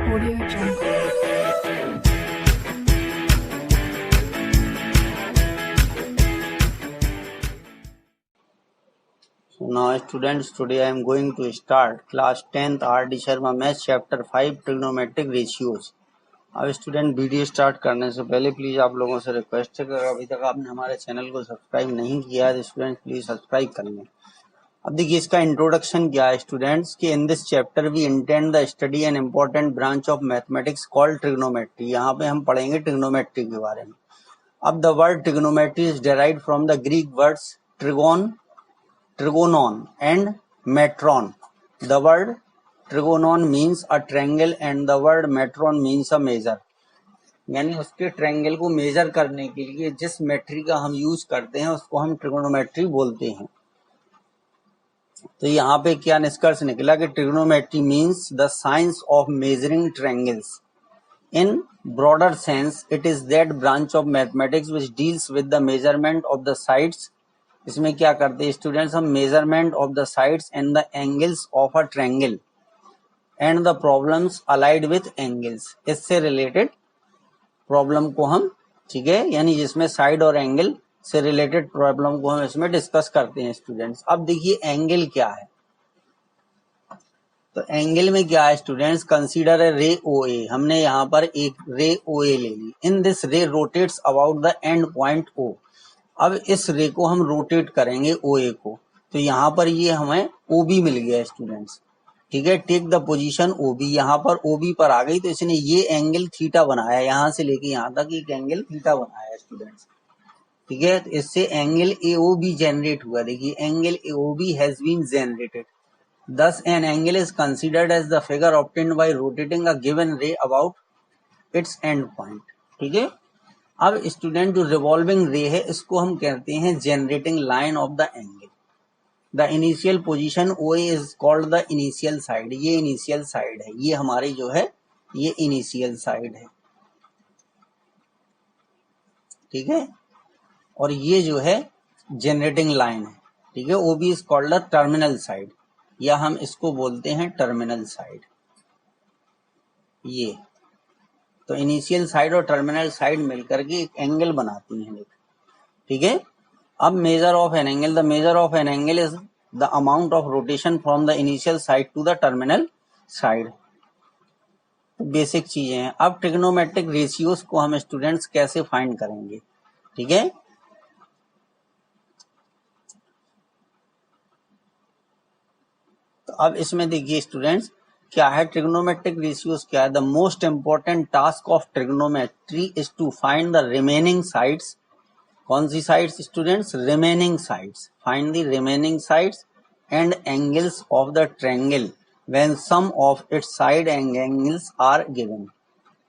Audio Jungle. So now students, today I am going to start class 10th R.D. Sharma Math chapter 5 trigonometric ratios. अब student video start करने से पहले please आप लोगों से request है कि अगर अभी तक आपने हमारे चैनल को सब्सक्राइब नहीं किया है तो स्टूडेंट प्लीज सब्सक्राइब कर लें। अब देखिए इसका इंट्रोडक्शन क्या है स्टूडेंट्स कि in this chapter we intend the study an important branch of mathematics called trigonometry. यहाँ पे हम पढ़ेंगे ट्रिग्नोमेट्री के बारे में। अब the word trigonometry is derived from the Greek words trigonon and metron. The word trigonon means a triangle and the word metron means a measure. यानी उसके ट्रायंगल को मेजर करने के लिए जिस मेट्री का हम यूज करते हैं उसको हम ट्रिगोनोमेट्री बोलते हैं। तो यहाँ पे क्या निष्कर्ष निकला कि trigonometry means the science of measuring triangles. In broader sense it is that branch of mathematics which deals with the measurement of the sides. इसमें क्या करते हैं स्टूडेंट्स, हम measurement of the sides and the angles of a triangle and the problems allied with angles. इससे related problem को हम, ठीक है, यानी जिसमें साइड और एंगल से रिलेटेड प्रॉब्लम को हम इसमें डिस्कस करते हैं स्टूडेंट्स। अब देखिए एंगल क्या है। तो एंगल में क्या है स्टूडेंट्स, कंसीडर ए रे ओ ए। हमने यहाँ पर एक रे ओ ए ले ली। In this ray rotates about the end point O. अब इस रे को हम रोटेट करेंगे ओ ए को, तो यहाँ पर ये हमें ओ बी मिल गया स्टूडेंट्स, ठीक है। Take the position O B. यहाँ पर ओ बी पर आ गई तो इसने ये एंगल थीटा बनाया, यहाँ से लेके यहाँ तक एक एंगल थीटा बनाया स्टूडेंट्स, ठीक है। तो इससे angle A O B generate हुआ। देखिए angle A O B has been generated. Thus an angle is considered as the figure obtained by rotating a given ray about its end point, ठीक है। अब student जो revolving रे है इसको हम कहते हैं generating line of the angle. The initial position O is called the initial side. ये इनिशियल साइड है, ये हमारी जो है ये इनिशियल साइड है, ठीक है। और ये जो है जनरेटिंग लाइन है, ठीक है। O B is called the terminal side, या हम इसको बोलते हैं टर्मिनल साइड। ये तो इनिशियल साइड और टर्मिनल साइड मिलकर के एक एंगल बनाती हैं, ठीक है। अब measure of an angle, the measure of an angle is the amount of rotation from the initial side to the terminal side. Basic चीजें हैं। अब ट्रिग्नोमेट्रिक रेशियोज को हम स्टूडेंट्स कैसे फाइंड करेंगे, ठीक है। तो अब इसमें देखिए स्टूडेंट्स क्या है ट्रिग्नोमेट्रिक रेशियोज क्या है। The most important task of trigonometry is to find the remaining sides. कौन सी sides students, remaining sides. Find the remaining sides and angles of the triangle when some of its side and angles are given.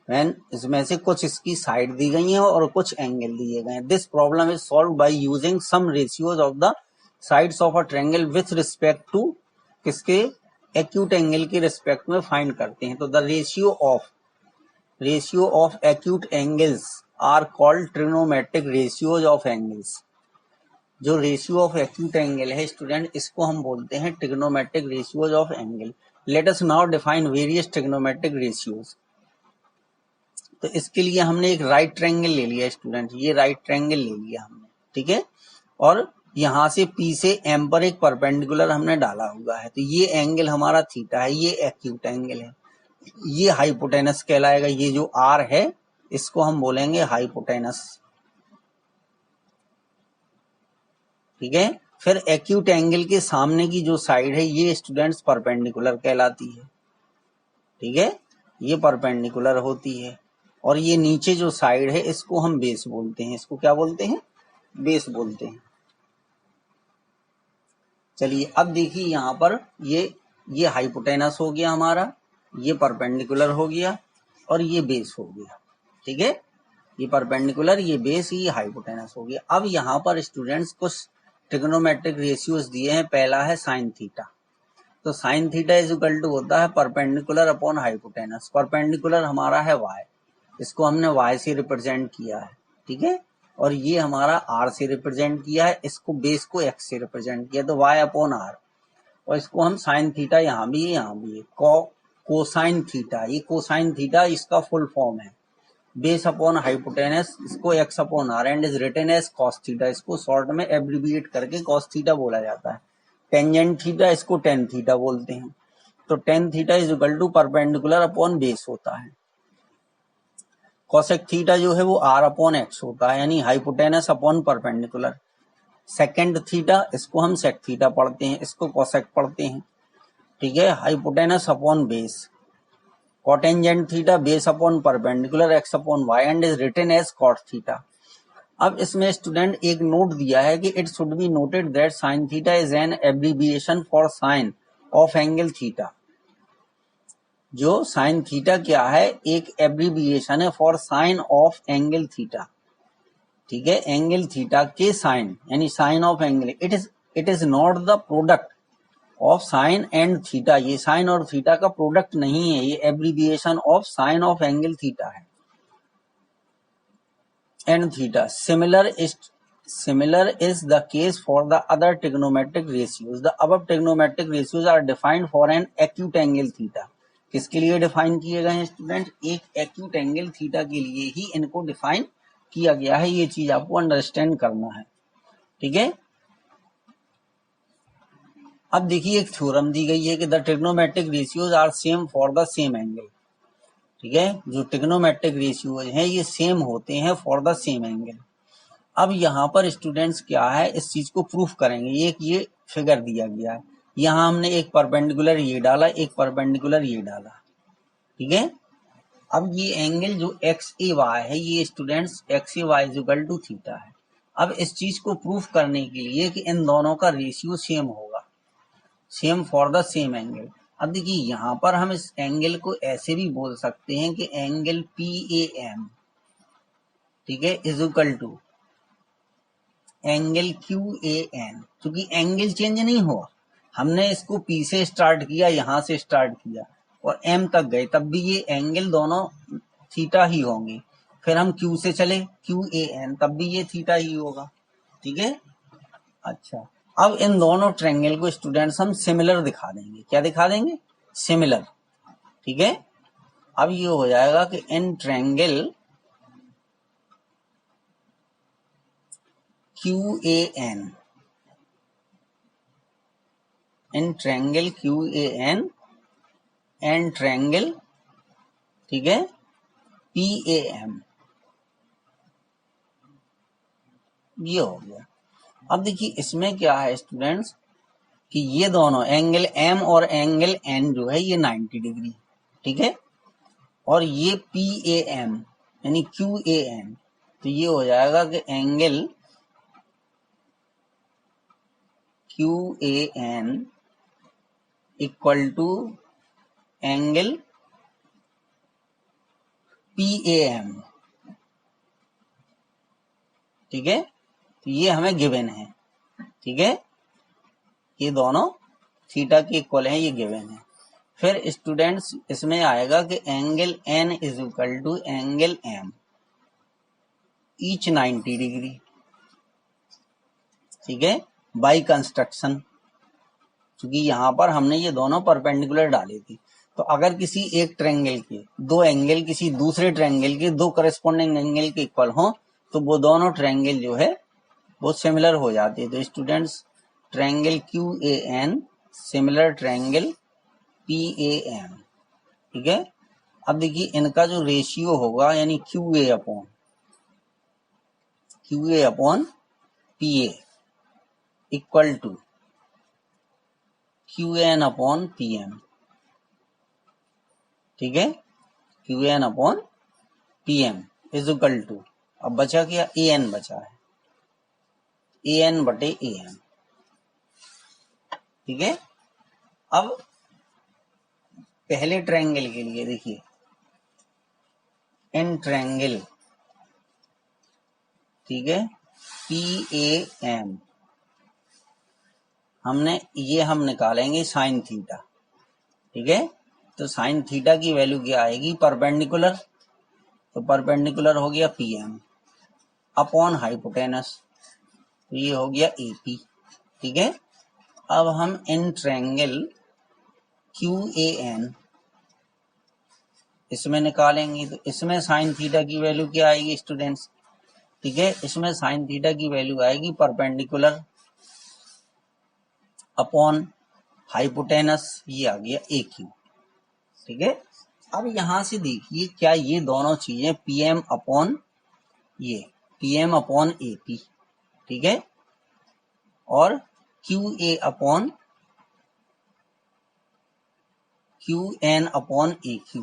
When इसमें से कुछ इसकी side दी गई हैं और कुछ एंगल दिए गए हैं। This problem is solve by using some ratios of the sides of a triangle with respect to किसके, एक्यूट एंगल के रिस्पेक्ट में फाइंड करते हैं। तो the ratio of acute angles are called trigonometric ratios of angles. जो ratio of acute angle है student इसको हम बोलते हैं trigonometric ratios of angle. Let us now define various trigonometric ratios. तो इसके लिए हमने एक राइट ट्रायंगल ले लिया स्टूडेंट, ये राइट ट्रायंगल ले लिया हमने, ठीक है। और यहाँ से P से M पर एक परपेंडिकुलर हमने डाला हुआ है। तो ये एंगल हमारा थीटा है, ये एक्यूट एंगल है, ये हाइपोटेनस कहलाएगा। ये जो R है इसको हम बोलेंगे हाइपोटेनस, ठीक है। फिर एक्यूट एंगल के सामने की जो साइड है ये स्टूडेंट्स परपेंडिकुलर कहलाती है, ठीक है। ये परपेंडिकुलर होती है। और ये नीचे जो साइड है इसको हम बेस बोलते हैं। इसको क्या बोलते हैं, बेस बोलते हैं। चलिए अब देखिए यहाँ पर ये हाइपोटेनस हो गया हमारा, ये परपेंडिकुलर हो गया और ये बेस हो गया, ठीक है। ये परपेंडिकुलर, ये बेस, ये हाइपोटेनस हो गया। अब यहाँ पर स्टूडेंट्स कुछ ट्रिग्नोमेट्रिक रेशियोज दिए हैं। पहला है साइन थीटा। तो sine theta is equal to होता है परपेंडिकुलर अपॉन हाइपोटेनस। परपेंडिकुलर हमारा है y, इसको हमने y से रिप्रेजेंट किया है, ठीक है। और ये हमारा r से रिप्रेजेंट किया है, इसको बेस को x से रिप्रेजेंट किया, तो y अपॉन r। और इसको हम साइन थीटा यहाँ भी है कोसाइन थीटा, ये कोसाइन थीटा इसका फुल फॉर्म है। बेस अपॉन हाइपोटेनस, इसको X upon R, and is written as cos theta, इसको शॉर्ट में एब्रिविएट करके कॉस थीटा बोला जाता है। टेंजेंट थीटा इसको टेन थीटा बोलते हैं। तो tan theta is equal to perpendicular upon base होता है। कॉसेक थीटा जो है वो आर अपॉन एक्स होता है, यानी hypotenuse upon perpendicular. Second theta इसको हम सेक थीटा पढ़ते हैं, इसको कॉसेक पढ़ते हैं, ठीक है। Hypotenuse upon base, cotangent theta base upon perpendicular X upon Y, and is written as cot theta. अब इसमें स्टूडेंट एक नोट दिया है कि it should be noted that sine theta is an abbreviation for sine of angle theta. जो sine theta क्या है, एक एब्रिविएशन है for sine of angle theta, ठीक है। एंगल थीटा के साइन, यानी sine of angle. It is not the product of sine and theta, ये साइन और थीटा का प्रोडक्ट नहीं है, ये abbreviation of sine of angle theta है and theta. Similar is the case for the other trigonometric ratios. The above trigonometric ratios are defined for an acute angle theta. किसके लिए define किए गए हैं स्टूडेंट? एक एक्यूट एंगल थीटा के लिए ही इनको डिफाइन किया गया है। ये चीज आपको अंडरस्टैंड करना है, ठीक है। अब देखिए एक थ्योरम दी गई है कि the trigonometric ratios are same for the same angle, ठीक है। जो ट्रिग्नोमेट्रिक रेशियोज हैं ये सेम होते हैं फॉर द सेम एंगल। अब यहाँ पर स्टूडेंट्स क्या है, इस चीज को प्रूफ करेंगे। एक ये फिगर दिया गया है, यहाँ हमने एक परपेंडिकुलर ये डाला, एक परपेंडिकुलर ये डाला, ठीक है। अब ये एंगल जो एक्स ए वाई है, ये students X A Y equal to theta है। अब इस चीज को प्रूफ करने के लिए कि इन दोनों का रेशियो सेम होगा, same for the same angle. अब देखिए यहाँ पर हम इस एंगल को ऐसे भी बोल सकते हैं कि एंगल पी ए एम, ठीक है, is equal to angle Q A N. क्योंकि एंगल चेंज नहीं हुआ, हमने इसको पी से स्टार्ट किया, यहाँ से स्टार्ट किया और एम तक गए, तब भी ये एंगल दोनों थीटा ही होंगे। फिर हम क्यू से चले क्यू ए एन, तब भी ये थीटा ही होगा, ठीक है। अच्छा, अब इन दोनों ट्रायंगल को स्टूडेंट्स हम सिमिलर दिखा देंगे। क्या दिखा देंगे? सिमिलर, ठीक है। अब ये हो जाएगा कि in triangle Q A N, in triangle Q A N and triangle, ठीक है, पी ए एम, ये हो गया। अब देखिए इसमें क्या है स्टूडेंट्स कि ये दोनों एंगल एम और एंगल एन जो है ये 90 डिग्री, ठीक है। और ये पी ए एम यानी क्यू ए एन, तो ये हो जाएगा कि angle Q A N equal to angle P A M, ठीक है। तो ये हमें गिवन है, ठीक है, ये दोनों थीटा के इक्वल हैं, ये गिवन है। फिर स्टूडेंट्स इसमें आएगा कि angle N is equal to angle M each 90 degree, ठीक है, बाई कंस्ट्रक्शन। क्योंकि यहाँ पर हमने ये दोनों परपेंडिकुलर डाली थी, तो अगर किसी एक ट्रायंगल के दो एंगल किसी दूसरे ट्रायंगल के दो करस्पॉन्डिंग एंगल के इक्वल हो, तो वो दोनों ट्रायंगल जो है वो सिमिलर हो जाती है। तो students triangle Q A N similar triangle P A M, ठीक है। अब देखिए इनका जो रेशियो होगा यानी Q A upon P A equal to Q N upon P M, ठीक है। Q N upon P M is equal to, अब बचा क्या? ए एन बचा है, ए एन बटे ए एम, ठीक है। अब पहले ट्रायंगल के लिए देखिए इन ट्रायंगल, ठीक है, पी ए एम हम निकालेंगे साइन थीटा, ठीक है। तो साइन थीटा की वैल्यू क्या आएगी? परपेंडिकुलर, तो परपेंडिकुलर हो गया पी एम अपॉन हाइपोटेनस, तो ये हो गया ए पी, ठीक है। अब हम in triangle Q A N इसमें निकालेंगे तो इसमें साइन थीटा की वैल्यू क्या आएगी स्टूडेंट्स? ठीक है, इसमें साइन थीटा की वैल्यू आएगी परपेंडिकुलर अपॉन हाइपोटेनस, ये आ गया ए क्यू। ठीक है, अब यहां से देखिए क्या ये दोनों चीजें पीएम अपॉन ये पीएम अपॉन ए पी, ठीक है, और Q A upon Q N upon A Q,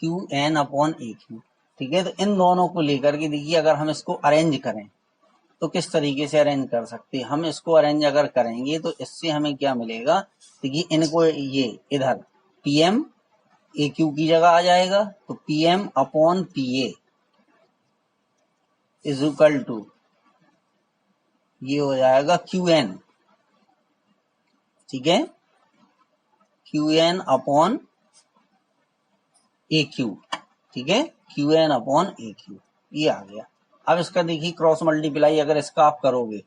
Q N upon A Q. ठीक है, तो इन दोनों को लेकर के देखिए अगर हम इसको अरेंज करें तो किस तरीके से अरेंज कर सकते हैं। हम इसको अरेंज अगर करेंगे तो इससे हमें क्या मिलेगा, देखिए इनको ये इधर पीएम ए क्यू की जगह आ जाएगा, तो PM upon P A is equal to ये हो जाएगा क्यू एन। ठीक है, Q N upon A Q. ठीक है, Q N upon A Q, ये आ गया। अब इसका देखिए क्रॉस मल्टीप्लाई अगर इसका आप करोगे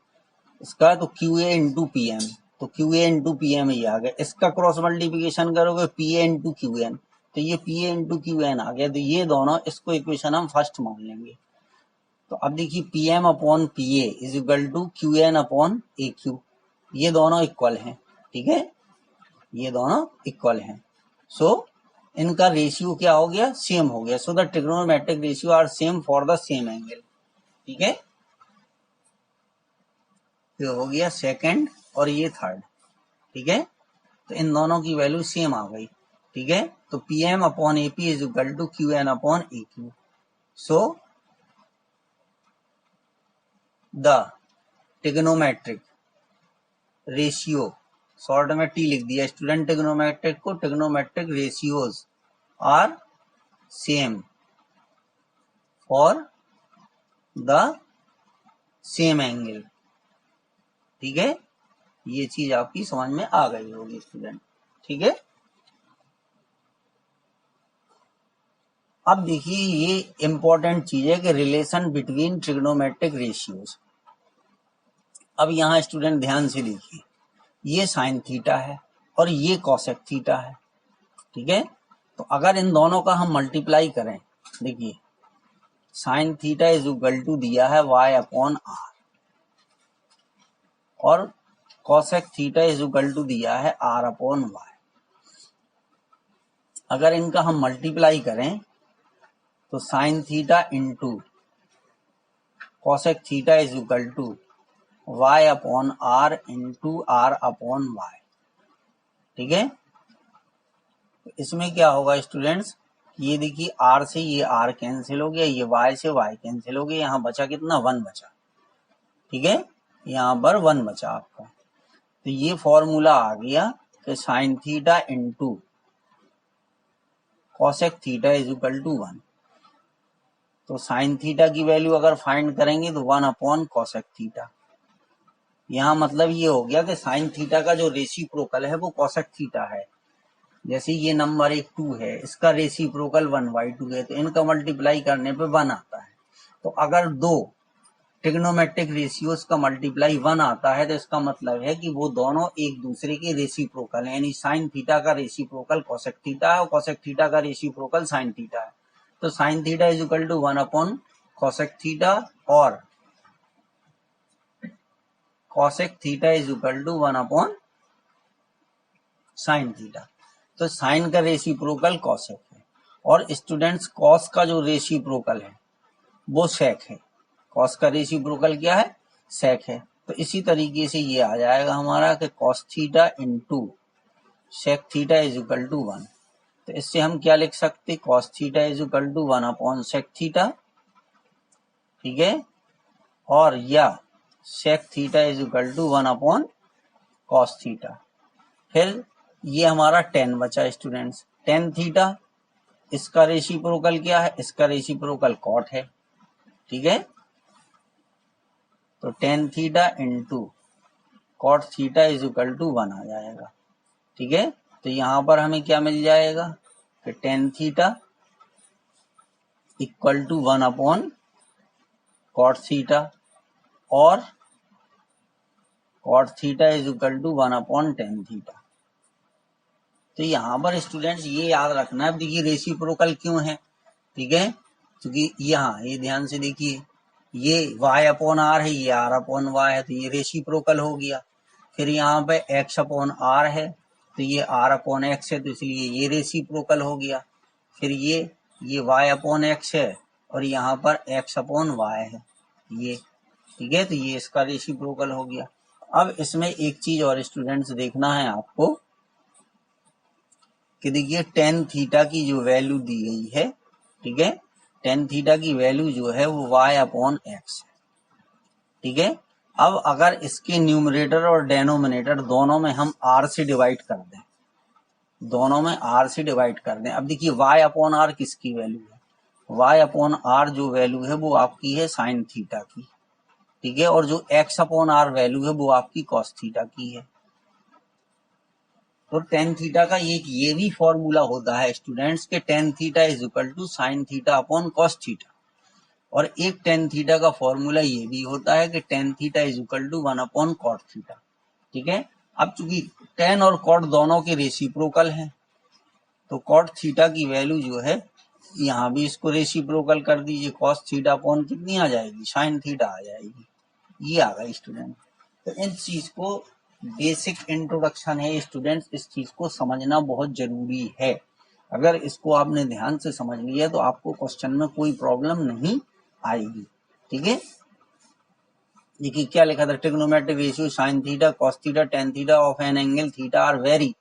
इसका, तो Q A into P M, तो Q A into P M ये आ गया। इसका क्रॉस मल्टीप्लीकेशन करोगे P A into Q N, तो ये P A into Q N आ गया। तो ये दोनों, इसको इक्वेशन हम फर्स्ट मान लेंगे। तो अब देखिए P M upon P A is equal to Q N upon A Q, ये दोनों इक्वल हैं। ठीक है, ये दोनों इक्वल हैं, सो इनका रेशियो क्या हो गया, सेम हो गया। So the trigonometric ratio are same for the same angle. ठीक है, ये हो गया सेकंड और ये थर्ड। ठीक है, तो इन दोनों की वैल्यू सेम आ गई। ठीक है, तो P M upon A P is equal to Q N upon A Q. So the trigonometric ratio, short में टी लिख दिया स्टूडेंट, ट्रिग्नोमेट्रिक को, trigonometric ratios are same for the same angle. ठीक है, ये चीज आपकी समझ में आ गई होगी स्टूडेंट। ठीक है, अब देखिए ये इंपॉर्टेंट चीज है कि रिलेशन बिटवीन ट्रिग्नोमेट्रिक रेशियोज। अब यहाँ स्टूडेंट ध्यान से देखिए, ये साइन थीटा है और ये कॉसेक थीटा है। ठीक है, तो अगर इन दोनों का हम मल्टीप्लाई करें, देखिए sine theta is equal to दिया है y अपॉन आर और cosec theta is equal to दिया है r अपॉन वाई। अगर इनका हम मल्टीप्लाई करें तो sine theta into cosec theta is equal to y upon R into r upon Y. ठीक है, तो इसमें क्या होगा स्टूडेंट्स, ये देखिए r से ये r कैंसिल हो गया, ये y से y कैंसिल हो गया, यहाँ बचा कितना, 1 बचा। ठीक है, यहाँ पर 1 बचा आपका। तो ये फॉर्मूला आ गया कि sine theta into cosec theta is equal to 1। तो साइन थीटा की वैल्यू अगर फाइंड करेंगे तो 1 अपॉन कॉसेक थीटा। यहाँ मतलब ये हो गया कि साइन थीटा का जो रेसिप्रोकल है वो कॉसेक थीटा है। जैसे ये नंबर एक 2 है, इसका रेसिप्रोकल 1/2 है, तो इनका मल्टीप्लाई करने पे 1 आता है। तो अगर दो ट्रिग्नोमेट्रिक रेशियोज का मल्टीप्लाई 1 आता है तो इसका मतलब है कि वो दोनों एक दूसरे के रेसिप्रोकल है, यानी साइन थीटा का रेसिप्रोकल कॉसेक थीटा है और कॉसेक थीटा का रेसिप्रोकल साइन थीटा है। तो sine theta is equal to 1 upon cosec theta और cosec theta is equal to 1 upon sine theta. तो साइन का रेसिप्रोकल कॉसेक है और स्टूडेंट्स कॉस का जो रेसिप्रोकल है वो सेक है। कॉस का रेसिप्रोकल क्या है, सेक है। तो इसी तरीके से ये आ जाएगा हमारा कि cos theta into sec theta is equal to 1। तो इससे हम क्या लिख सकते, cos theta is equal to 1 upon sec theta. ठीक है, और या sec theta is equal to 1 upon cos theta. फिर ये हमारा 10 बचा स्टूडेंट्स, टेन थीटा, इसका रेसिप्रोकल क्या है, इसका रेसिप्रोकल कॉट है। ठीक है, तो tan theta into cot theta is equal to 1 आ जाएगा। ठीक है, तो यहां पर हमें क्या मिल जाएगा कि tan theta equal to 1 upon cot theta और cot theta is equal to 1 upon tan theta. तो यहाँ पर स्टूडेंट्स ये याद रखना है, अब देखिए रेसिप्रोकल क्यों है, ठीक है, क्योंकि यहाँ ये ध्यान से देखिए ये y अपॉन आर है, ये r अपॉन वाई है, तो ये रेसिप्रोकल हो गया। फिर यहाँ पे x अपॉन आर है, तो ये r अपॉन एक्स है, तो इसलिए ये रेसिप्रोकल हो गया। फिर ये y अपॉन एक्स है और यहाँ पर x अपॉन वाई है ये, ठीक है, तो ये इसका रेसिप्रोकल हो गया। अब इसमें एक चीज और स्टूडेंट्स देखना है आपको कि देखिए टेन थीटा की जो वैल्यू दी गई है, ठीक है, टेन थीटा की वैल्यू जो है वो y अपॉन एक्स है, ठीक है। अब अगर इसके न्यूमरेटर और डेनोमिनेटर दोनों में हम r से डिवाइड कर दें, दोनों में r से डिवाइड कर दें, अब देखिए y अपॉन आर किसकी वैल्यू है, y अपॉन आर जो वैल्यू है वो आपकी है साइन थीटा की, ठीक है, और जो x अपॉन आर वैल्यू है वो आपकी कॉस थीटा की है। तो टेन थीटा का ये भी फॉर्मूला होता है स्टूडेंट्स के tan theta is equal to sine theta upon cos theta, और एक टेन थीटा का फॉर्मूला ये भी होता है कि tan theta is equal to one upon cot theta, ठीक है। अब चूंकि टेन और कॉट दोनों के रेसिप्रोकल हैं, तो कॉट थीटा की वैल्यू जो है यहाँ भी इसको रेसिप्रोकल कर दीजिए, कॉस थीटा अपॉन कितनी आ जाएगी, साइन थीटा आ जाएगी, ये आ गई स्टूडेंट। तो इन चीज को बेसिक इंट्रोडक्शन है स्टूडेंट्स, इस चीज को समझना बहुत जरूरी है। अगर इसको आपने ध्यान से समझ लिया तो आपको क्वेश्चन में कोई प्रॉब्लम नहीं आएगी, ठीक है। देखिए क्या लिखा था, trigonometric ratio sine theta cos theta tan theta of an angle theta are very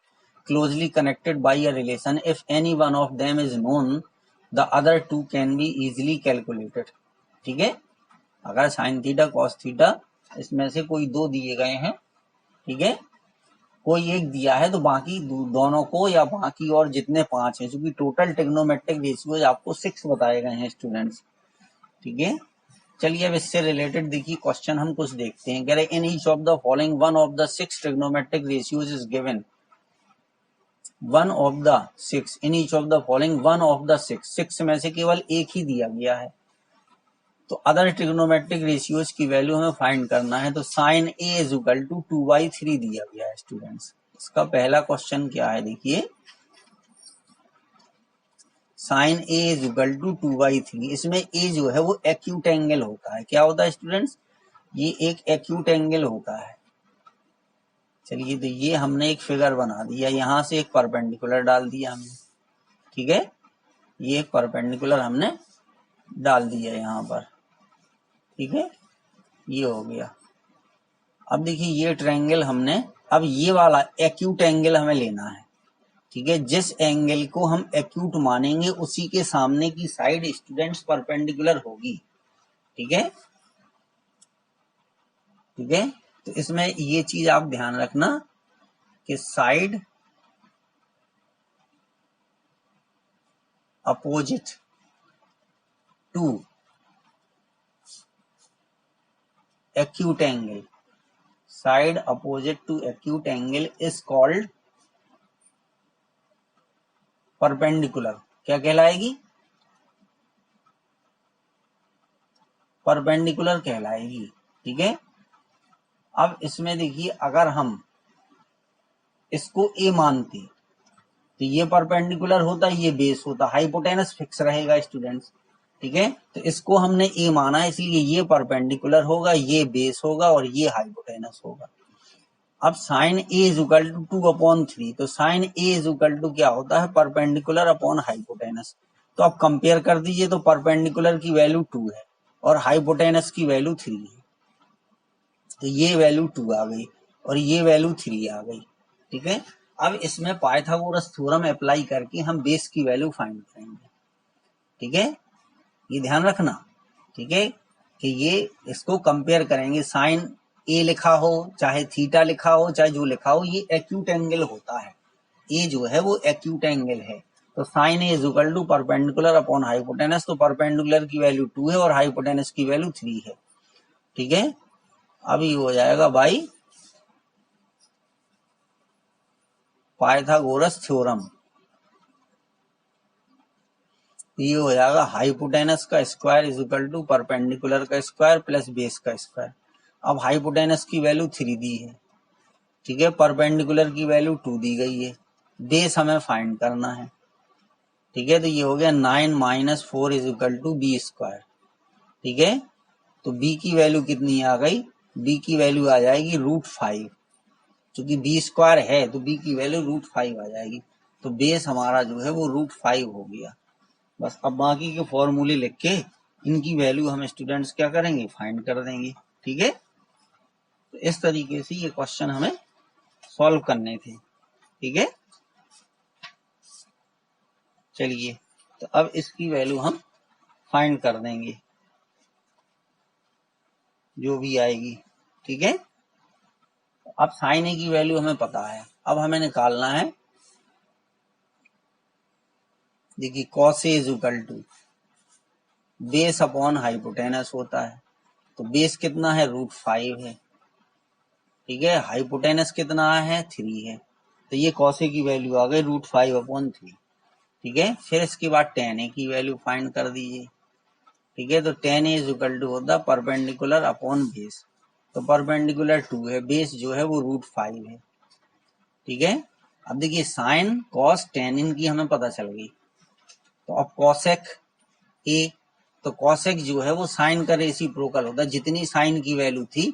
closely connected by a relation, if any one of them is known the other two can be easily calculated, ठीक है। अगर sign theta cos theta इसमें से कोई दो दिए गए हैं, ठीक है, कोई एक दिया है, तो बाकी दोनों को या बाकी और जितने पांच हैं, क्योंकि टोटल ट्रिग्नोमेट्रिक रेशियोज आपको 6 बताए गए हैं स्टूडेंट्स, ठीक है। चलिए अब इससे रिलेटेड देखिए क्वेश्चन हम कुछ देखते हैं, कह रहे in each of the following one of the 6 trigonometric ratios is given, one of the 6, in each of the following one of the 6 में से केवल एक ही दिया गया है, तो अदर ट्रिग्नोमेट्रिक रेशियोज की वैल्यू हमें फाइंड करना है। तो sine A is equal to 2/3 दिया गया है स्टूडेंट्स। इसका पहला क्वेश्चन क्या है, देखिए sine A is equal to 2/3, इसमें ए जो है वो एक्यूट एंगल होता है, क्या होता है स्टूडेंट्स, ये एक एक्यूट एंगल होता है। चलिए तो ये हमने एक फिगर बना दिया, यहां से एक परपेंडिकुलर डाल दिया हमने, ठीक है, ये एक परपेंडिकुलर हमने डाल दिया यहाँ पर, ठीक है, ये हो गया। अब देखिए ये ट्रायंगल हमने, अब ये वाला एक्यूट एंगल हमें लेना है, ठीक है, जिस एंगल को हम एक्यूट मानेंगे उसी के सामने की साइड स्टूडेंट्स परपेंडिकुलर होगी, ठीक है, ठीक है। तो इसमें ये चीज आप ध्यान रखना कि side opposite to acute angle, side opposite to acute angle is called perpendicular, क्या कहलाएगी, परपेंडिकुलर कहलाएगी, ठीक है। अब इसमें देखिए अगर हम इसको ए मानते तो ये परपेंडिकुलर होता, ये बेस होता, हाइपोटेनस फिक्स रहेगा स्टूडेंट्स, ठीक है। तो इसको हमने ए माना इसलिए ये परपेंडिकुलर होगा, ये बेस होगा और ये हाइपोटेनस होगा। अब sine A is equal to 2/3, तो sine A is equal to क्या होता है, परपेंडिकुलर अपॉन हाइपोटेनस। तो अब कंपेयर कर दीजिए, तो परपेंडिकुलर की वैल्यू 2 है और हाइपोटेनस की वैल्यू 3 है, तो ये वैल्यू 2 आ गई और ये वैल्यू 3 आ गई, ठीक है। अब इसमें पाइथागोरस थ्योरम अप्लाई करके हम बेस की वैल्यू फाइंड करेंगे, ठीक है, ये ध्यान रखना, ठीक है, कि ये इसको कंपेयर करेंगे, साइन ए लिखा हो चाहे थीटा लिखा हो चाहे जो लिखा हो, ये एक्यूट एंगल होता है, ए जो है वो एक्यूट एंगल है। तो sine A is equal to perpendicular upon hypotenuse, तो परपेंडिकुलर की वैल्यू 2 है और हाइपोटेनस की वैल्यू 3 है, ठीक है। अब ये हो जाएगा बाई पाइथागोरस थ्योरम, ये हो जाएगा हाइपोटेनस का square is equal to perpendicular का स्क्वायर प्लस बेस का स्क्वायर। अब हाइपोटेनस की वैल्यू 3 दी है, ठीक है, परपेंडिकुलर की वैल्यू 2 दी गई है, बेस हमें फाइंड करना है। ठीक है, तो ये हो गया 9 minus 4 is equal to B square. ठीक है, तो बी की वैल्यू कितनी आ गई, बी की वैल्यू आ जाएगी √5। क्योंकि बी स्क्वायर है तो बी की वैल्यू √5 आ जाएगी। तो बेस हमारा जो है वो √5 हो गया। बस अब बाकी के फॉर्मूले लिख के इनकी वैल्यू हम स्टूडेंट्स क्या करेंगे, फाइंड कर देंगे। ठीक है, तो इस तरीके से ये क्वेश्चन हमें सॉल्व करने थे। ठीक है, चलिए तो अब इसकी वैल्यू हम फाइंड कर देंगे जो भी आएगी। ठीक है, अब साइन ए की वैल्यू हमें पता है, अब हमें निकालना है, देखिए cos A is equal to base upon hypotenuse होता है। तो बेस कितना है, √5 है। ठीक है, हाइपोटेनस कितना है, 3 है। तो ये कॉस ए की वैल्यू आ गई √5/3। ठीक है, फिर इसके बाद tan ए की वैल्यू फाइंड कर दीजिए। ठीक है, तो tan A is equal to होता है परपेंडिकुलर अपॉन बेस। तो परपेंडिकुलर 2 है, बेस जो है वो √5 है। ठीक है, अब देखिए साइन कॉस tan इनकी हमें पता चल गई। तो अब कॉसेक ए, तो कॉसेक जो है वो साइन का रेसिप्रोकल होता है। जितनी साइन की वैल्यू थी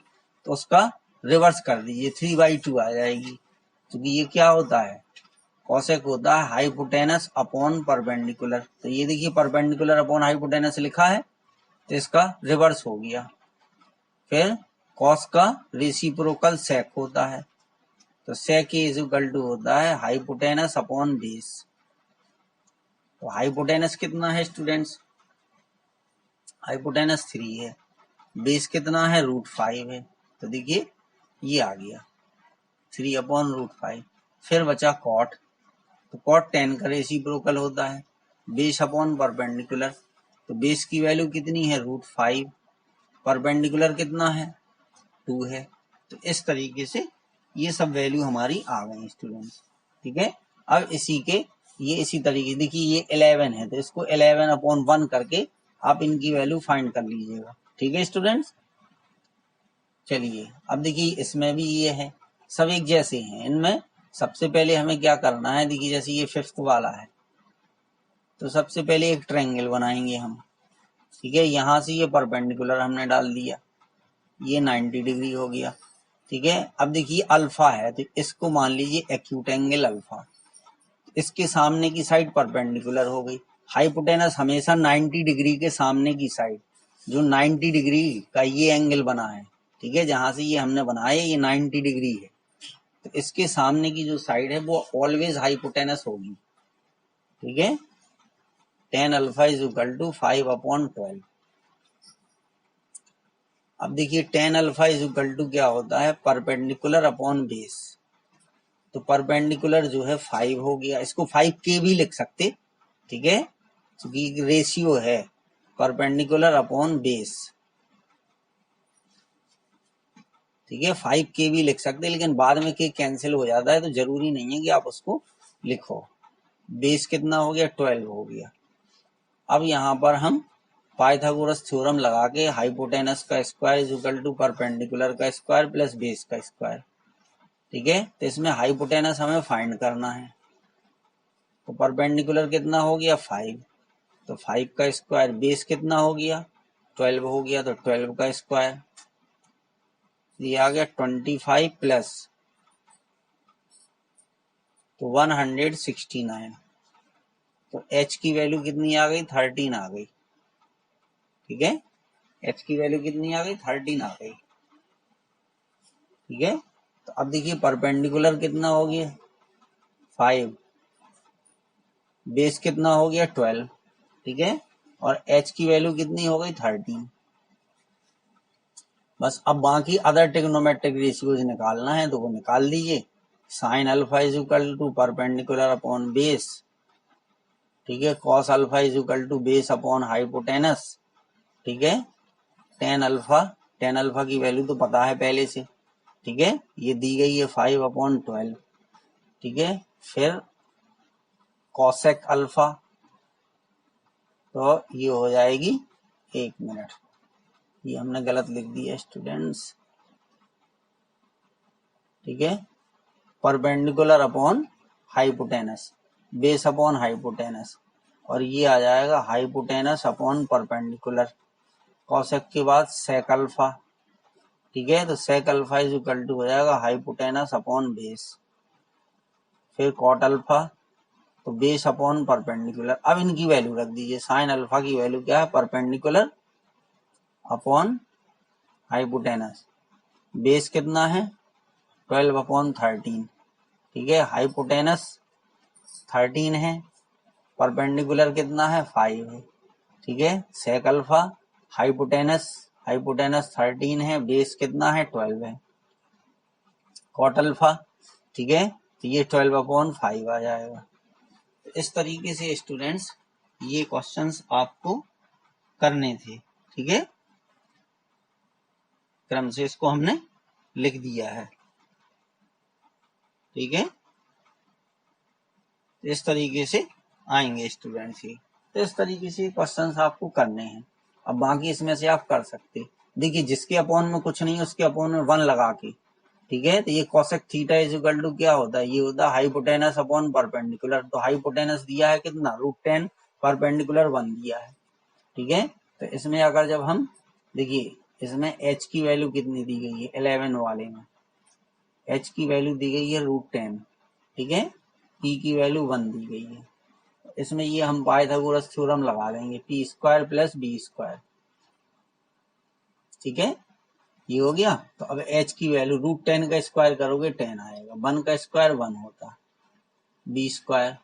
तो उसका रिवर्स कर दीजिए, 3/2 आ जाएगी। क्योंकि ये क्या होता है, कॉसेक होता है हाइपोटेनस अपॉन परपेंडिकुलर। तो ये देखिए परपेंडिकुलर अपॉन हाइपोटेनस लिखा है, तो इसका रिवर्स हो गया। फिर कॉस का रेसिप्रोकल सेक होता है, तो सेक इज इक्वल टू होता है हाइपोटेनस अपॉन बेस। तो हाइपोटेनस कितना है स्टूडेंट्स, हाइपोटेनस 3 है, बेस कितना है, √5 है। तो देखिए ये आ गया 3/√5। फिर बचा कॉट, तो कॉट tan का रेसिप्रोकल होता है, बेस अपॉन परपेंडिकुलर। तो बेस की वैल्यू कितनी है, √5, परपेंडिकुलर कितना है, 2 है। तो इस तरीके से ये सब वैल्यू हमारी आ गई स्टूडेंट्स। ठीक है, अब इसी के ये इसी तरीके देखिए ये 11 है, तो इसको 11/1 करके आप इनकी वैल्यू फाइंड कर लीजिएगा। ठीक है स्टूडेंट्स, चलिए अब देखिए इसमें भी ये है, सब एक जैसे हैं। इनमें सबसे पहले हमें क्या करना है, देखिए जैसे ये 5th वाला है, तो सबसे पहले एक ट्रायंगल बनाएंगे हम। ठीक है, यहाँ से ये परपेंडिकुलर हमने डाल दिया, ये 90 डिग्री हो गया। ठीक है, अब देखिए अल्फा है, तो इसको मान लीजिए एक्यूट एंगल अल्फा। इसके सामने की साइड परपेंडिकुलर हो गई। हाइपोटेनस हमेशा 90 डिग्री के सामने की साइड, जो 90 डिग्री का ये एंगल बना है, ठीक है, जहां से ये हमने बनाया ये 90 डिग्री है, तो इसके सामने की जो साइड है वो ऑलवेज हाइपोटेनस होगी। ठीक है, tan alpha is equal to 5/12। अब देखिए tan alpha is equal to क्या होता है, परपेंडिकुलर अपॉन बेस। तो परपेंडिकुलर जो है 5 हो गया, इसको 5K भी लिख सकते। ठीक है, क्योंकि रेशियो है परपेंडिकुलर अपॉन बेस। ठीक है, 5K भी लिख सकते, लेकिन बाद में के कैंसिल हो जाता है, तो जरूरी नहीं है कि आप उसको लिखो। बेस कितना हो गया, 12 हो गया। अब यहाँ पर हम पाइथागोरस थ्योरम लगा के हाइपोटेनस का square is equal to perpendicular का स्क्वायर प्लस बेस का स्क्वायर। ठीक है, तो इसमें हाइपोटेनस हमें फाइंड करना है। तो परपेंडिकुलर कितना हो गया, 5, तो 5 का स्क्वायर, बेस कितना हो गया, 12 हो गया, तो 12 का स्क्वायर, ये आ गया 25 प्लस, तो 169। तो h की वैल्यू कितनी आ गई, 13 आ गई। ठीक है, h की वैल्यू कितनी आ गई, 13 आ गई। ठीक है, तो अब देखिए परपेंडिकुलर कितना हो गया, 5, बेस कितना हो गया, 12। ठीक है, और h की वैल्यू कितनी हो गई, 13। बस अब बाकी अदर ट्रिग्नोमेट्रिक रेशियोज निकालना है, तो वो निकाल दीजिए। Sine alpha is equal to perpendicular upon base. ठीक है, cos alpha is equal to base upon hypotenuse. ठीक है, टेन अल्फा की वैल्यू तो पता है पहले से। ठीक है, ये दी गई है 5/12। ठीक है, फिर कॉसेक अल्फा, तो ये हो जाएगी, 1 मिनट, ये हमने गलत लिख दिया स्टूडेंट्स। ठीक है, perpendicular upon hypotenuse, base upon hypotenuse, और ये आ जाएगा हाइपोटेनस अपॉन परपेंडिकुलर। कॉसेक के बाद सेक अल्फा, ठीक है, तो sec alpha is equal to हो जाएगा हाइपोटेनस अपॉन बेस, फिर कॉट अल्फा, तो बेस अपॉन परपेंडिकुलर। अब इनकी वैल्यू रख दीजिए, साइन अल्फा की वैल्यू क्या है, परपेंडिकुलर अपॉन हाइपोटेनस, बेस कितना है 12 अपॉन 13, ठीक है, हाइपोटेनस 13 है, परपेंडिकुलर कितना है 5 है, ठीक है, सेक अल्फा, हाइपोटेनस 13 है, बेस कितना है 12 है, कॉट अल्फा, ठीक है, तो ये 12 अपॉन 5 आ जाएगा। तो इस तरीके से स्टूडेंट्स ये क्वेश्चंस आपको करने थे, ठीक है, क्रम से इसको हमने लिख दिया है, ठीक है, इस तरीके से आएंगे स्टूडेंट्स ये। तो इस तरीके से क्वेश्चंस आपको करने हैं। अब बाकी इसमें से आप कर सकते, देखिए जिसके अपॉन में कुछ नहीं उसके अपॉन में 1 लगा के, ठीक है, तो ये cosec theta is equal to क्या होता है, ये होता है हाइपोटेनस अपॉन परपेंडिकुलर। तो हाइपोटेनस दिया है कितना √10, परपेंडिकुलर 1 दिया है, ठीक है, तो इसमें अगर जब हम देखिए इसमें h की वैल्यू कितनी दी गई है 11 वाले में, h की वैल्यू दी गई है √10, ठीक है, p की वैल्यू 1 दी गई है, इसमें ये हम पाइथागोरस थ्योरम लगा देंगे, p square plus b square, ठीक है, ये हो गया। तो अब h की वैल्यू √10 का स्क्वायर करोगे 10 आएगा, 1 का स्क्वायर 1 होता, b स्क्वायर,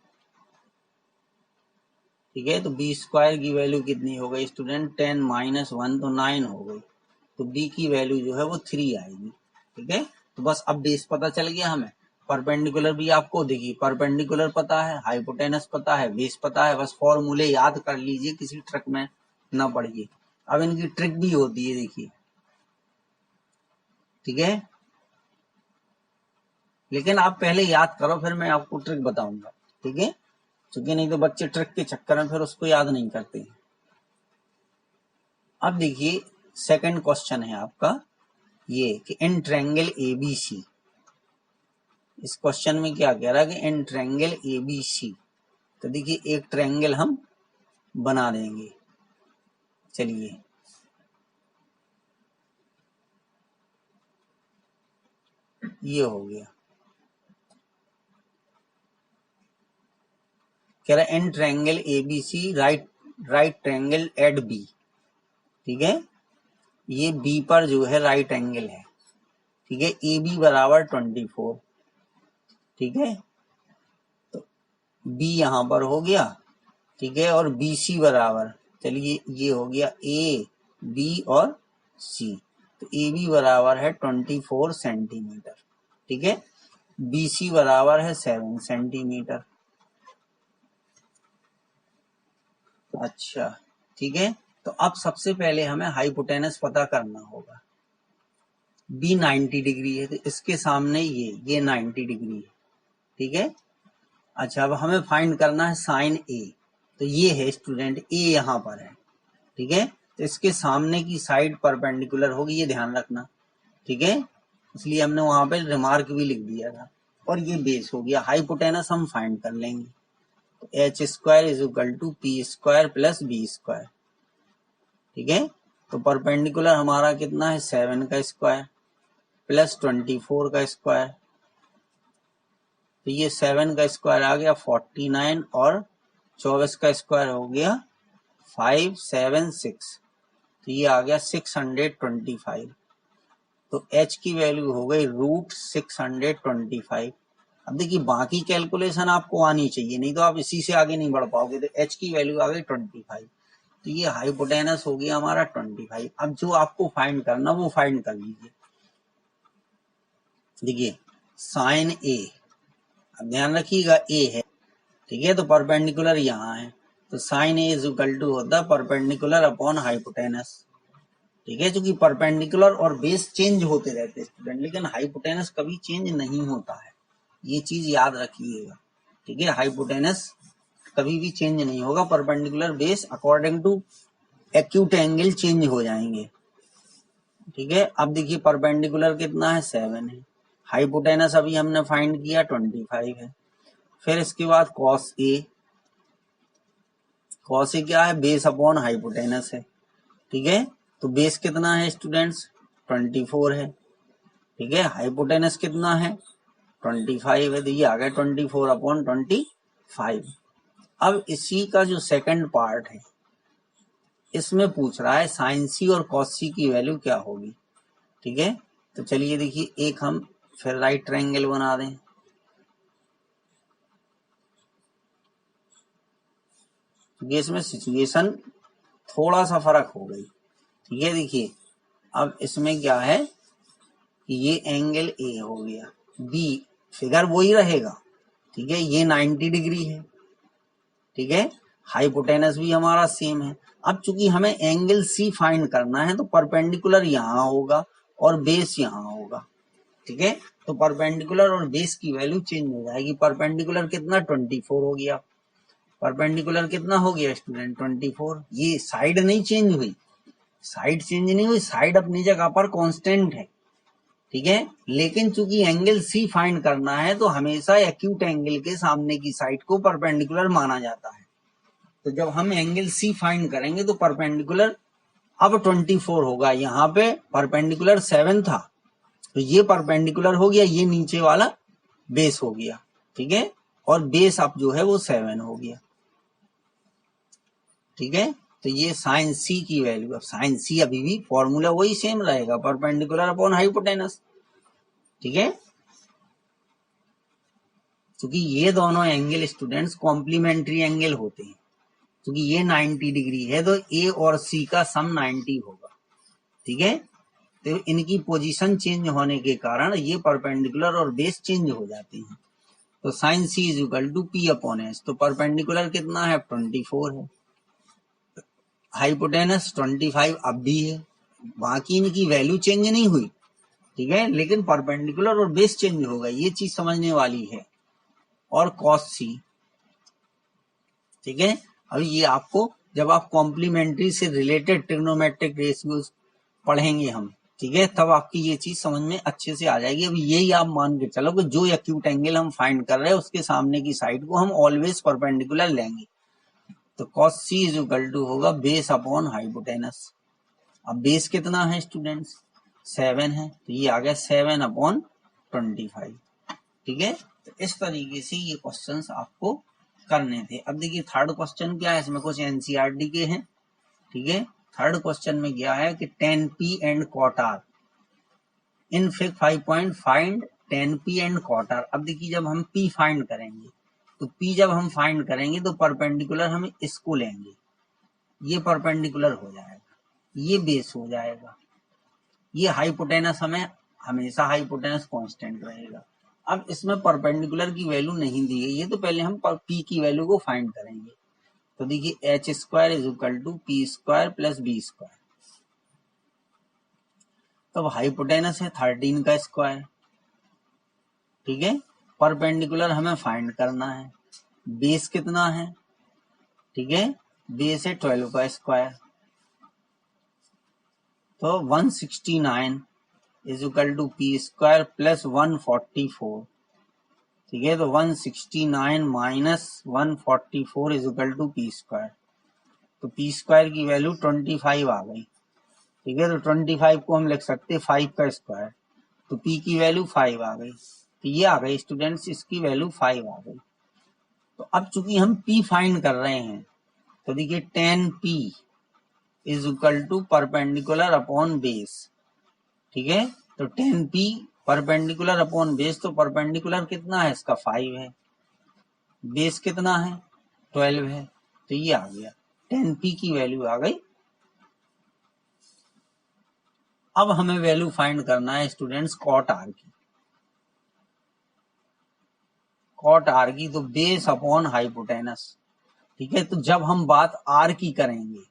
ठीक है, तो b स्क्वायर की वैल्यू कितनी हो गई स्टूडेंट 10 माइनस 1 तो 9 हो गई, तो b की वैल्यू जो है वो 3 आएगी, ठीक है, तो बस अब बेस पता चल गया हमें, परपेंडिकुलर भी आपको देखिए परपेंडिकुलर पता है, हाइपोटेनस पता है, बेस पता है, बस फॉर्मूले याद कर लीजिए, किसी ट्रिक में ना पड़िए। अब इनकी ट्रिक भी होती है देखिए, ठीक है, लेकिन आप पहले याद करो फिर मैं आपको ट्रिक बताऊंगा, ठीक है, क्योंकि नहीं तो बच्चे ट्रिक के चक्कर में फिर उसको याद नहीं करते। अब देखिए सेकंड क्वेश्चन है आपका ये कि इन ट्रायंगल एबीसी, इस क्वेश्चन में क्या कह रहा है कि इन ट्रायंगल एबीसी, तो देखिए एक ट्रायंगल हम बना देंगे, चलिए ये हो गया, कह रहा है in triangle ABC right triangle at B, ठीक है, ये बी पर जो है राइट एंगल है, ठीक है, ए बी बराबर 24, ठीक है, तो बी यहां पर हो गया, ठीक है, और बी सी बराबर, चलिए ये हो गया ए बी और सी, तो ए बी बराबर है 24 सेंटीमीटर, ठीक है, बी सी बराबर है 7 सेंटीमीटर, अच्छा, ठीक है, तो अब सबसे पहले हमें हाइपोटेनस पता करना होगा, बी 90 डिग्री है तो इसके सामने ये 90 डिग्री है, ठीक है, अच्छा अब हमें फाइंड करना है साइन ए, तो ये है स्टूडेंट ए यहाँ पर है, ठीक है, तो इसके सामने की साइड परपेंडिकुलर होगी, ये ध्यान रखना, ठीक है, इसलिए हमने वहां पे रिमार्क भी लिख दिया था, और ये बेस हो गया, हाइपोटेनस हम फाइंड कर लेंगे, तो H square is equal to P square plus B square, ठीक है, तो परपेंडिकुलर हमारा कितना है 7 का स्क्वायर प्लस 24 का स्क्वायर, तो ये 7 का स्क्वायर आ गया 49 और 24 का स्क्वायर हो गया 576, तो ये आ गया 625, तो h की वैल्यू हो गई √625। अब देखिए बाकी कैलकुलेशन आपको आनी चाहिए, नहीं तो आप इसी से आगे नहीं बढ़ पाओगे, तो h की वैल्यू आ गई 25, तो ये हाइपोटेनस हो गया हमारा 25। अब जो आपको फाइंड करना वो फाइंड कर लीजिए, देखिए साइन ए, अब ध्यान रखिएगा ए है, ठीक है, तो परपेंडिकुलर यहाँ है, तो sine A is equal to होता है परपेंडिकुलर अपॉन हाइपोटेनस, ठीक है, क्योंकि परपेंडिकुलर और बेस चेंज होते रहते हैं स्टूडेंट, लेकिन हाइपोटेनस कभी चेंज नहीं होता है, ये चीज याद रखिएगा, ठीक है, हाइपोटेनस कभी भी चेंज नहीं होगा, perpendicular base according to acute angle change हो जाएंगे, ठीक है। अब देखिए परपेंडिकुलर कितना है 7 है, हाइपोटेनस अभी हमने फाइंड किया 25 है, फिर इसके बाद कॉस ए, कॉस ए क्या है, बेस अपॉन हाइपोटेनस है, ठीक है। तो बेस कितना है स्टूडेंट्स, 24 है, ठीक है। हाइपोटेनस कितना है, 25 है, तो ये आ गया 24/25। अब इसी का जो सेकंड पार्ट है इसमें पूछ रहा है साइन सी और कॉस सी की वैल्यू क्या होगी, ठीक है। तो चलिए देखिए, एक हम फिर राइट ट्रायंगल बना दें, क्योंकि इसमें सिचुएशन थोड़ा सा फर्क हो गई, ठीक है। देखिए अब इसमें क्या है कि ये एंगल ए हो गया, बी फिगर वही रहेगा, ठीक है, ये 90 डिग्री है, ठीक है। हाइपोटेनस भी हमारा सेम है। अब चूंकि हमें एंगल सी फाइंड करना है तो परपेंडिकुलर यहाँ होगा और बेस यहाँ होगा, ठीक है। तो परपेंडिकुलर और बेस की वैल्यू चेंज हो जाएगी। परपेंडिकुलर कितना, 24 हो गया, परपेंडिकुलर कितना हो गया स्टूडेंट, 24। ये साइड नहीं चेंज हुई, साइड चेंज नहीं हुई, साइड अपनी जगह पर कांस्टेंट है, ठीक है। लेकिन चूंकि एंगल सी फाइंड करना है तो हमेशा एक्यूट एंगल के सामने की साइड को परपेंडिकुलर माना जाता है। तो जब हम एंगल सी फाइंड करेंगे तो परपेंडिकुलर अब 24 होगा, यहाँ पे परपेंडिकुलर 7 था तो ये परपेंडिकुलर हो गया, ये नीचे वाला बेस हो गया, ठीक है। और बेस अब जो है वो 7 हो गया, ठीक है। तो ये साइन सी की वैल्यू, अब साइन सी अभी भी फॉर्मूला वही सेम रहेगा, परपेंडिकुलर अपॉन हाइपोटेनस, ठीक है। क्योंकि ये दोनों एंगल स्टूडेंट्स कॉम्प्लीमेंट्री एंगल होते हैं, क्योंकि ये 90 डिग्री है तो ए और सी का सम 90 होगा, ठीक है। तो इनकी पोजीशन चेंज होने के कारण ये परपेंडिकुलर और बेस चेंज हो जाते हैं। तो sine C is equal to P upon S, तो परपेंडिकुलर कितना है, 24 है, हाइपोटेनस 25 अब भी है, बाकी इनकी वैल्यू चेंज नहीं हुई, ठीक है, लेकिन परपेंडिकुलर और बेस चेंज होगा, ये चीज समझने वाली है। और कॉस सी, ठीक है। अभी ये आपको जब आप कॉम्प्लीमेंट्री से रिलेटेड ट्रिग्नोमेट्रिक रेशियोज पढ़ेंगे हम, ठीक है, तब आपकी ये चीज समझ में अच्छे से आ जाएगी। अभी यही आप मान के चलो कि जो एक्यूट एंगल हम फाइंड कर रहे हैं उसके सामने की साइड को हम ऑलवेज परपेंडिकुलर लेंगे। तो cos c is equal to होगा बेस अपॉन हाइपोटेनस। अब बेस कितना है स्टूडेंट्स, 7 है, तो ये आ गया 7/25, ठीक है। तो इस तरीके से ये क्वेश्चंस आपको करने थे। अब देखिए थर्ड क्वेश्चन क्या है, इसमें कुछ एनसीईआरटी के हैं, ठीक है। थर्ड क्वेश्चन में क्या है कि tan p and cot r in fig 5 point find tan p and cot r। अब देखिए जब हम p फाइंड करेंगे तो p जब हम फाइंड करेंगे तो परपेंडिकुलर हम इसको लेंगे, ये परपेंडिकुलर हो जाएगा, ये बेस हो जाएगा, ये हाइपोटेनस हमें हमेशा हाइपोटेनस कांस्टेंट रहेगा। अब इसमें परपेंडिकुलर की वैल्यू नहीं दी गई है तो पहले हम p की वैल्यू को फाइंड करेंगे। तो देखिए h square is equal to P square plus B square. तब हाइपोटेनस है 13 का स्क्वायर, ठीक है। परपेंडिकुलर हमें फाइंड करना है, बेस कितना है, ठीक है, बेस है 12 का स्क्वायर, तो 169 is equal to P square plus 144, ठीक है। तो 169 minus 144 is equal to P square. तो पी स्क्वायर की वैल्यू 25 आ गई, ठीक है। तो 25 को हम लिख सकते हैं 5 का स्क्वायर, तो पी की वैल्यू 5 आ गई, तो ये आ गई स्टूडेंट्स, इसकी वैल्यू 5 आ गई। तो अब चूंकि हम पी फाइंड कर रहे हैं तो देखिए tan p is equal to perpendicular upon base, ठीक है। तो tan p perpendicular upon base, तो परपेंडिकुलर कितना है इसका 5 है, बेस कितना है 12 है, तो ये आ गया tan p की वैल्यू आ गई। अब हमें वैल्यू फाइंड करना है स्टूडेंट्स cot r की, cot r की, तो बेस अपॉन हाइपोटेनस, ठीक है। तो जब हम बात r की करेंगे,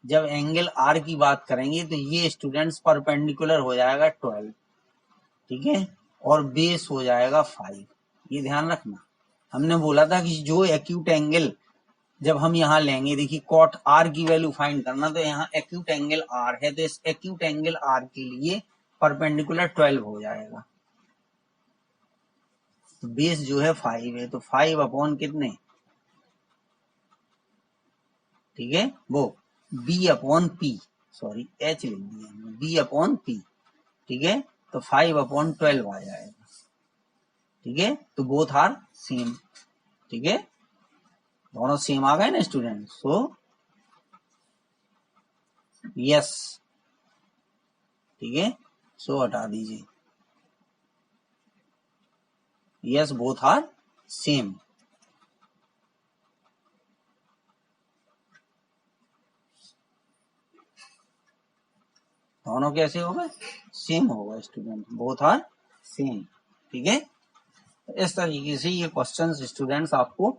जब एंगल r की बात करेंगे तो ये स्टूडेंट्स परपेंडिकुलर हो जाएगा 12, ठीक है, और बेस हो जाएगा 5। ये ध्यान रखना, हमने बोला था कि जो एक्यूट एंगल जब हम यहाँ लेंगे, देखिए cot r की वैल्यू फाइंड करना, तो यहाँ एक्यूट एंगल r है, तो इस एक्यूट एंगल r के लिए परपेंडिकुलर 12 हो जाएगा, तो बेस जो है 5 है, तो 5 अपॉन कितने, ठीक है, वो B upon P, sorry H लिख दिया हमने, बी अपॉन पी, ठीक है, तो 5 अपॉन 12 आ जाएगा, ठीक है, तो बोथ आर सेम, ठीक है, दोनों सेम आ गए ना स्टूडेंट, सो यस, ठीक है, सो हटा दीजिए, यस बोथ आर सेम, दोनों कैसे होगा, सेम होगा स्टूडेंट, बोथ आर सेम, ठीक है, इस तरीके से ये क्वेश्चंस स्टूडेंट्स आपको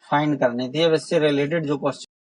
फाइंड करने थे। अब इससे रिलेटेड जो क्वेश्चन